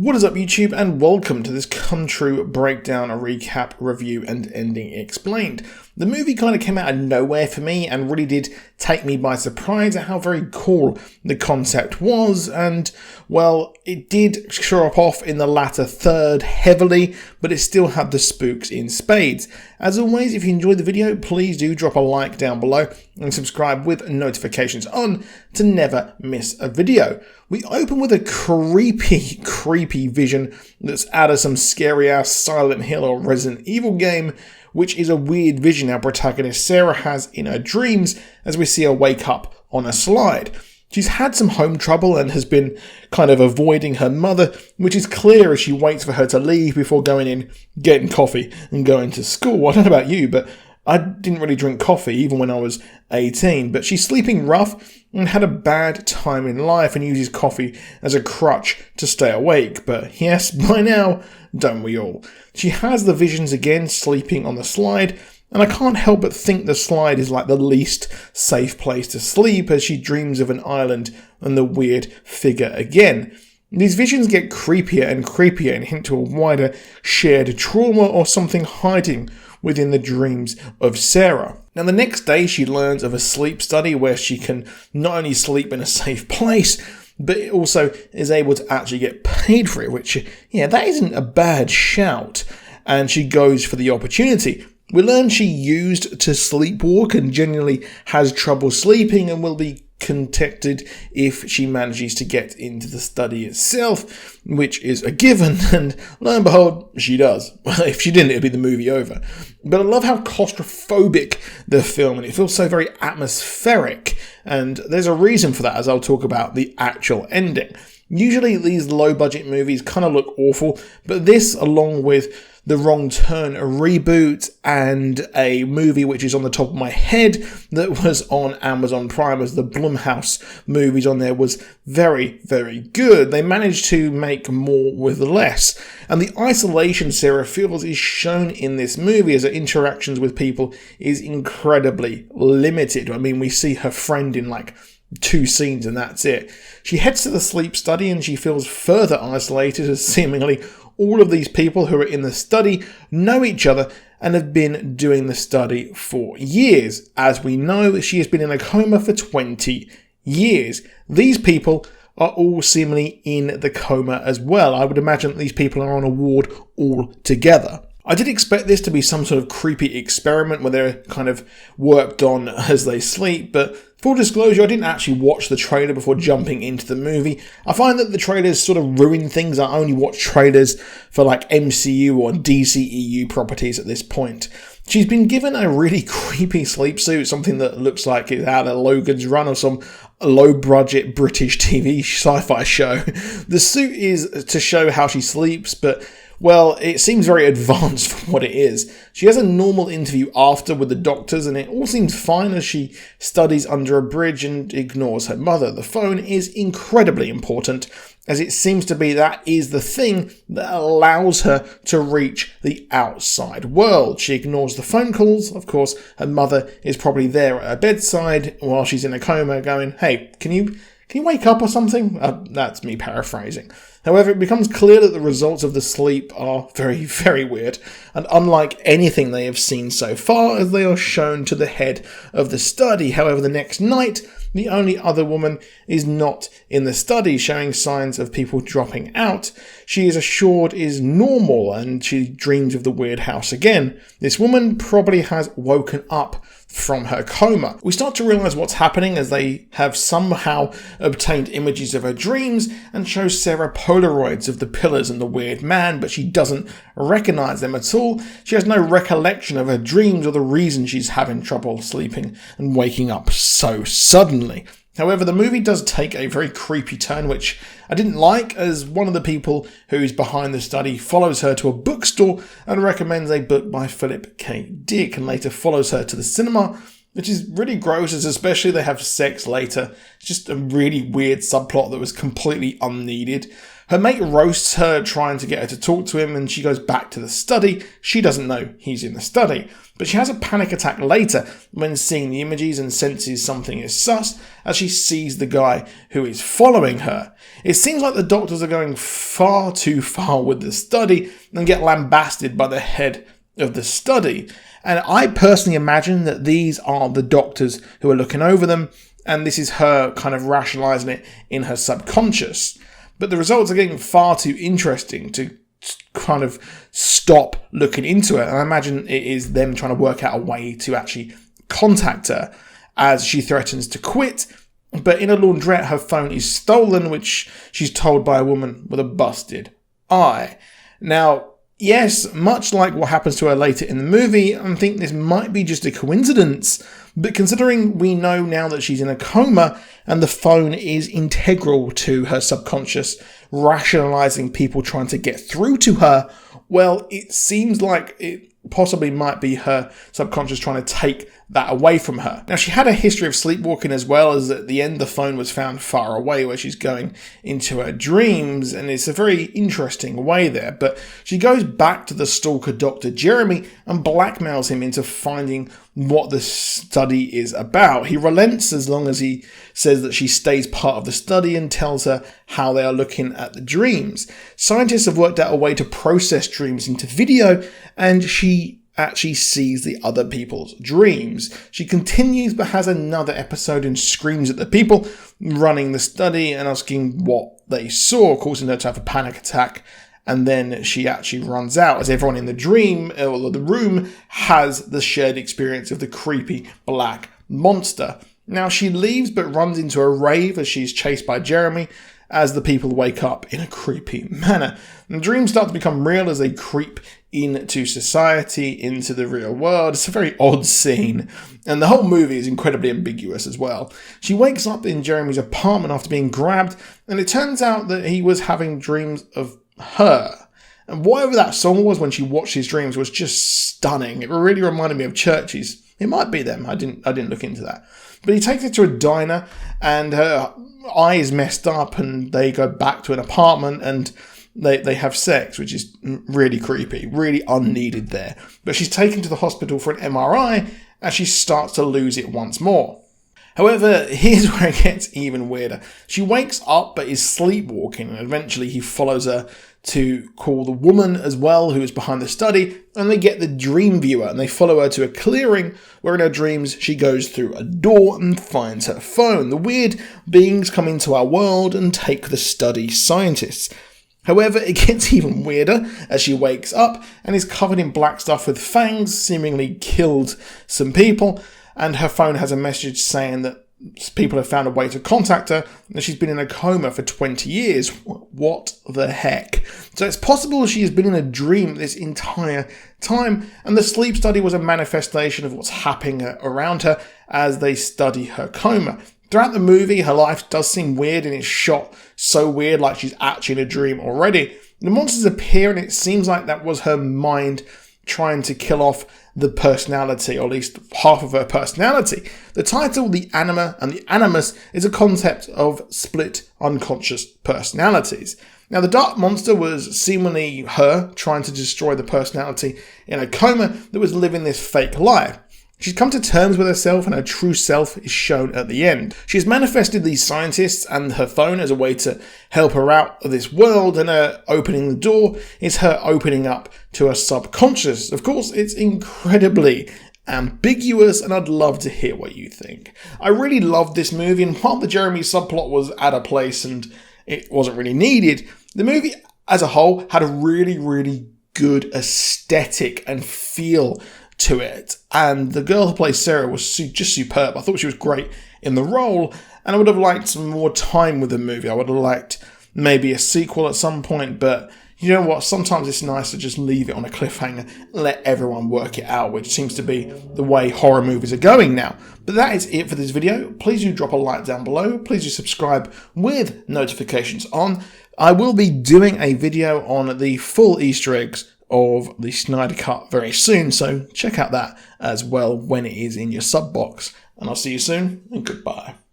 What is up YouTube, and welcome to this come true breakdown, a recap, review and ending explained. The movie kind of came out of nowhere for me and really did take me by surprise at how very cool the concept was, and well, it did show up off in the latter third heavily, but it still had the spooks in spades. As always, if you enjoyed the video, please do drop a like down below and subscribe with notifications on to never miss a video. We open with a creepy vision that's out of some scary ass Silent Hill or Resident Evil game, which is a weird vision our protagonist Sarah has in her dreams as we see her wake up on a slide. She's had some home trouble and has been kind of avoiding her mother, which is clear as she waits for her to leave before going in, getting coffee and going to school. I don't know about you, but I didn't really drink coffee even when I was 18, but she's sleeping rough and had a bad time in life and uses coffee as a crutch to stay awake. But yes, by now, don't we all? She has the visions again, sleeping on the slide, and I can't help but think the slide is like the least safe place to sleep as she dreams of an island and the weird figure again. These visions get creepier and creepier and hint to a wider shared trauma or something hiding within the dreams of Sarah. Now the next day she learns of a sleep study where she can not only sleep in a safe place, but it also is able to actually get paid for it, which, yeah, that isn't a bad shout. And she goes for the opportunity. We learn she used to sleepwalk and genuinely has trouble sleeping and will be contacted if she manages to get into the study itself, which is a given, and lo and behold, she does. Well, if she didn't, it'd be the movie over. But I love how claustrophobic the film, and it feels so very atmospheric, and there's a reason for that as I'll talk about the actual ending. Usually these low-budget movies kind of look awful, but this, along with The Wrong Turn, a reboot, and a movie which is on the top of my head that was on Amazon Prime as the Blumhouse movies on there, was very, very good. They managed to make more with less. And the isolation Sarah feels is shown in this movie as her interactions with people is incredibly limited. I mean, we see her friend in like 2 scenes and that's it. She heads to the sleep study and she feels further isolated as seemingly all of these people who are in the study know each other and have been doing the study for years. As we know, she has been in a coma for 20 years. These people are all seemingly in the coma as well. I would imagine these people are on a ward all together. I did expect this to be some sort of creepy experiment where they're kind of worked on as they sleep, but full disclosure, I didn't actually watch the trailer before jumping into the movie. I find that the trailers sort of ruin things. I only watch trailers for like MCU or DCEU properties at this point. She's been given a really creepy sleep suit, something that looks like it's out of Logan's Run or some low-budget British TV sci-fi show. The suit is to show how she sleeps, but well, it seems very advanced for what it is. She has a normal interview after with the doctors and it all seems fine as she studies under a bridge and ignores her mother. The phone is incredibly important as it seems to be that is the thing that allows her to reach the outside world. She ignores the phone calls. Of course, her mother is probably there at her bedside while she's in a coma going, "Hey, can you wake up or something?" That's me paraphrasing. However, it becomes clear that the results of the sleep are very, very weird and unlike anything they have seen so far as they are shown to the head of the study. However, the next night, the only other woman is not in the study, showing signs of people dropping out. She is assured is normal and she dreams of the weird house again. This woman probably has woken up from her coma. We start to realise what's happening as they have somehow obtained images of her dreams and show Sarah Polaroids of the pillars and the weird man, but she doesn't recognise them at all. She has no recollection of her dreams or the reason she's having trouble sleeping and waking up so suddenly. However, the movie does take a very creepy turn, which I didn't like, as one of the people who's behind the study follows her to a bookstore and recommends a book by Philip K. Dick, and later follows her to the cinema, which is really gross, as especially they have sex later. It's just a really weird subplot that was completely unneeded. Her mate roasts her, trying to get her to talk to him, and she goes back to the study. She doesn't know he's in the study, but she has a panic attack later when seeing the images and senses something is sus as she sees the guy who is following her. It seems like the doctors are going far too far with the study and get lambasted by the head of the study. And I personally imagine that these are the doctors who are looking over them, and this is her kind of rationalising it in her subconscious. But the results are getting far too interesting to kind of stop looking into it. And I imagine it is them trying to work out a way to actually contact her as she threatens to quit. But in a laundrette, her phone is stolen, which she's told by a woman with a busted eye. Now, yes, much like what happens to her later in the movie, I think this might be just a coincidence, but considering we know now that she's in a coma and the phone is integral to her subconscious, rationalising people trying to get through to her, well, it seems like it possibly might be her subconscious trying to take that away from her. Now, she had a history of sleepwalking as well, as at the end the phone was found far away where she's going into her dreams, and it's a very interesting way there. But she goes back to the stalker Dr. Jeremy and blackmails him into finding what the study is about. He relents as long as he says that she stays part of the study and tells her how they are looking at the dreams. Scientists have worked out a way to process dreams into video, and she actually sees the other people's dreams. She continues but has another episode and screams at the people running the study and asking what they saw, causing her to have a panic attack. And then she actually runs out as everyone in the dream or the room has the shared experience of the creepy black monster. Now she leaves but runs into a rave as she's chased by Jeremy as the people wake up in a creepy manner. And dreams start to become real as they creep into society, into the real world. It's a very odd scene, and the whole movie is incredibly ambiguous as well. She wakes up in Jeremy's apartment after being grabbed, and it turns out that he was having dreams of her. And whatever that song was when she watched his dreams was just stunning. It really reminded me of Churches. It might be them. I didn't look into that. But he takes her to a diner, and her eye is messed up, and they go back to an apartment, and they have sex, which is really creepy, really unneeded there. But she's taken to the hospital for an MRI as she starts to lose it once more. However, here's where it gets even weirder. She wakes up but is sleepwalking, and eventually he follows her to call the woman as well who is behind the study, and they get the dream viewer and they follow her to a clearing where in her dreams she goes through a door and finds her phone. The weird beings come into our world and take the study scientists. However, it gets even weirder as she wakes up and is covered in black stuff with fangs, seemingly killed some people, and her phone has a message saying that people have found a way to contact her, and she's been in a coma for 20 years. What the heck? So it's possible she has been in a dream this entire time, and the sleep study was a manifestation of what's happening around her as they study her coma. Throughout the movie, her life does seem weird, and it's shot so weird like she's actually in a dream already. The monsters appear, and it seems like that was her mind trying to kill off the personality, or at least half of her personality. The title, The Anima and the Animus, is a concept of split unconscious personalities. Now, the dark monster was seemingly her trying to destroy the personality in a coma that was living this fake life. She's come to terms with herself, and her true self is shown at the end. She's manifested these scientists and her phone as a way to help her out of this world, and her opening the door is her opening up to her subconscious. Of course, it's incredibly ambiguous, and I'd love to hear what you think. I really loved this movie, and while the Jeremy subplot was out of place and it wasn't really needed, the movie as a whole had a really, really good aesthetic and feel to it, and the girl who plays Sarah was just superb. I thought she was great in the role, and I would have liked some more time with the movie. I would have liked maybe a sequel at some point, but you know what, sometimes it's nice to just leave it on a cliffhanger, let everyone work it out, which seems to be the way horror movies are going now. But that is it for this video. Please do drop a like down below, please do subscribe with notifications on. I will be doing a video on the full Easter eggs of the Snyder Cut very soon, so check out that as well when it is in your sub box. And I'll see you soon, and goodbye.